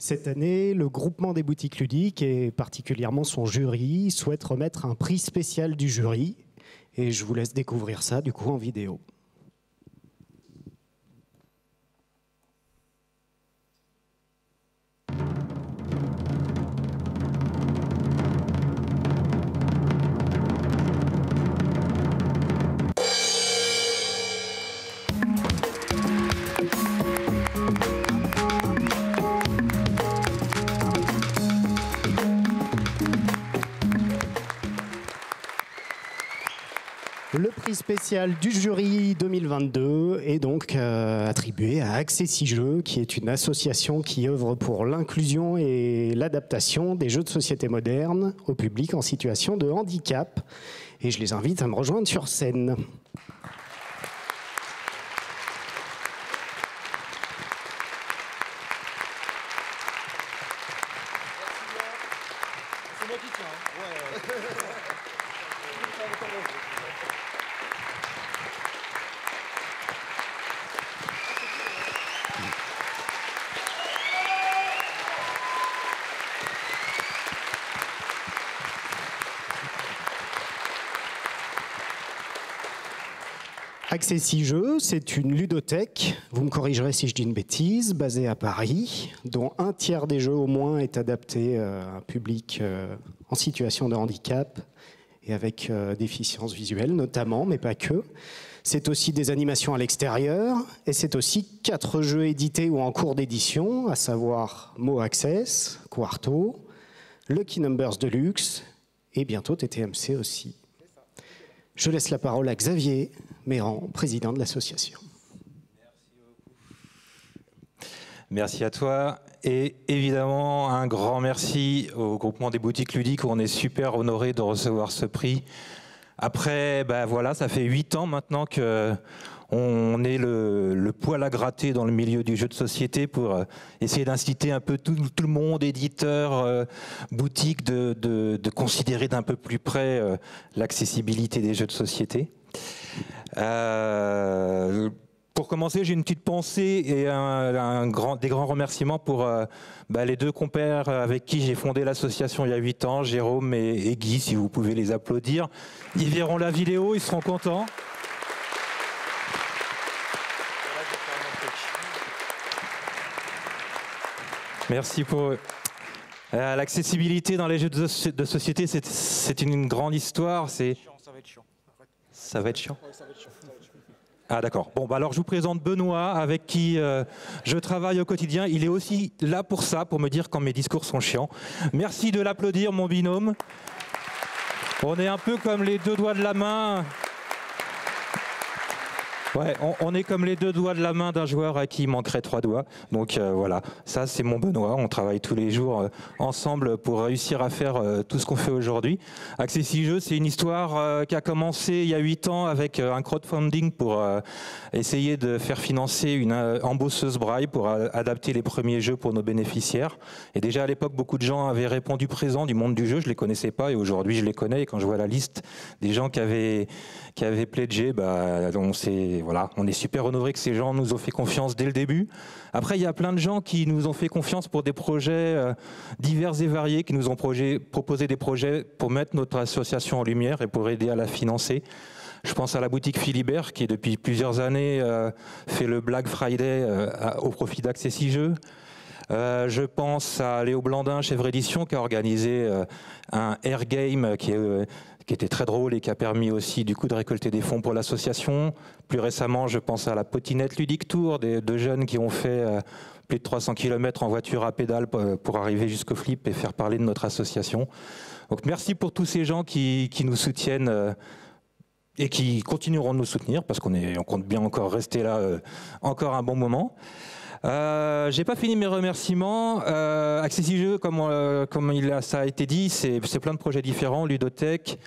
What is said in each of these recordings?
Cette année, le groupement des boutiques ludiques et particulièrement son jury souhaite remettre un prix spécial du jury. Et je vous laisse découvrir ça du coup en vidéo. Le prix spécial du jury 2022 est donc attribué à Accessi-Jeux, qui est une association qui œuvre pour l'inclusion et l'adaptation des jeux de société modernes au public en situation de handicap. Et je les invite à me rejoindre sur scène. C'est moi qui tiens. Accessi-Jeux, c'est une ludothèque, vous me corrigerez si je dis une bêtise, basée à Paris, dont un tiers des jeux au moins est adapté à un public en situation de handicap et avec déficience visuelle notamment, mais pas que. C'est aussi des animations à l'extérieur et c'est aussi 4 jeux édités ou en cours d'édition, à savoir Mo Access, Quarto, Lucky Numbers Deluxe et bientôt TTMC aussi. Je laisse la parole à Xavier Méran, président de l'association. Merci à toi et évidemment un grand merci au groupement des boutiques ludiques où on est super honoré de recevoir ce prix. Après, voilà, ça fait 8 ans maintenant qu'on est le poil à gratter dans le milieu du jeu de société pour essayer d'inciter un peu tout le monde, éditeurs, boutiques, de considérer d'un peu plus près l'accessibilité des jeux de société. Pour commencer, j'ai une petite pensée et des grands remerciements pour les 2 compères avec qui j'ai fondé l'association il y a 8 ans, Jérôme et Guy, si vous pouvez les applaudir. Ils verront la vidéo, ils seront contents. Merci pour eux. L'accessibilité dans les jeux de société, c'est une grande histoire. Ça va être chiant. Ça va être chiant. Ah d'accord. Bon, alors je vous présente Benoît, avec qui je travaille au quotidien. Il est aussi là pour ça, pour me dire quand mes discours sont chiants. Merci de l'applaudir, mon binôme. On est un peu comme les 2 doigts de la main. Ouais, on est comme les 2 doigts de la main d'un joueur à qui il manquerait 3 doigts. Donc voilà, ça c'est mon Benoît. On travaille tous les jours ensemble pour réussir à faire tout ce qu'on fait aujourd'hui. Accessi-Jeux, c'est une histoire qui a commencé il y a 8 ans avec un crowdfunding pour essayer de faire financer une embosseuse braille pour adapter les premiers jeux pour nos bénéficiaires. Et déjà à l'époque, beaucoup de gens avaient répondu présent du monde du jeu. Je ne les connaissais pas et aujourd'hui je les connais. Et quand je vois la liste des gens qui avaient pledgé, on est super honorés que ces gens nous ont fait confiance dès le début. Après, il y a plein de gens qui nous ont fait confiance pour des projets divers et variés, qui nous ont proposé des projets pour mettre notre association en lumière et pour aider à la financer. Je pense à la boutique Philibert qui, depuis plusieurs années, fait le Black Friday au profit d'Accessi-Jeux. Je pense à Léo Blandin, chef d'édition, qui a organisé un Air Game qui était très drôle et qui a permis aussi du coup de récolter des fonds pour l'association. Plus récemment, je pense à la Potinette Ludique Tour, 2 jeunes qui ont fait plus de 300 km en voiture à pédale pour arriver jusqu'au flip et faire parler de notre association. Donc merci pour tous ces gens qui nous soutiennent et qui continueront de nous soutenir parce qu'on compte bien encore rester là encore un bon moment. J'ai pas fini mes remerciements. Accessi-Jeux, ça a été dit, c'est plein de projets différents, ludothèque,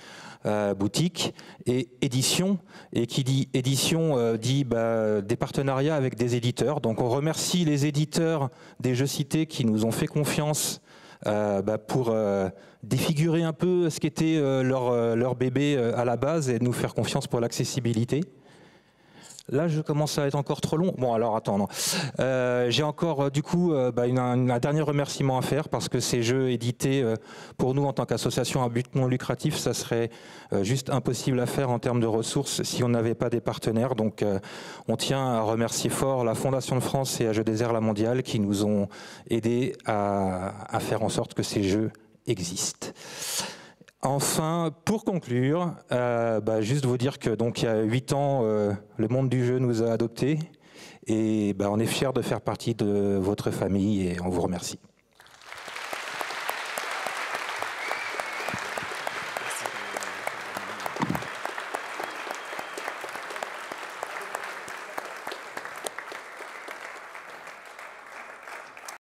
boutique et édition. Et qui dit édition dit des partenariats avec des éditeurs. Donc on remercie les éditeurs des jeux cités qui nous ont fait confiance pour défigurer un peu ce qu'était leur bébé à la base et de nous faire confiance pour l'accessibilité. Là, je commence à être encore trop long. Bon, alors attends, non. J'ai encore du coup un dernier remerciement à faire parce que ces jeux édités, pour nous en tant qu'association à but non lucratif, ça serait juste impossible à faire en termes de ressources si on n'avait pas des partenaires. Donc, on tient à remercier fort la Fondation de France et à Jeux des Airs La Mondiale qui nous ont aidés à faire en sorte que ces jeux existent. Enfin, pour conclure, juste vous dire que donc il y a 8 ans, le monde du jeu nous a adoptés et on est fiers de faire partie de votre famille et on vous remercie.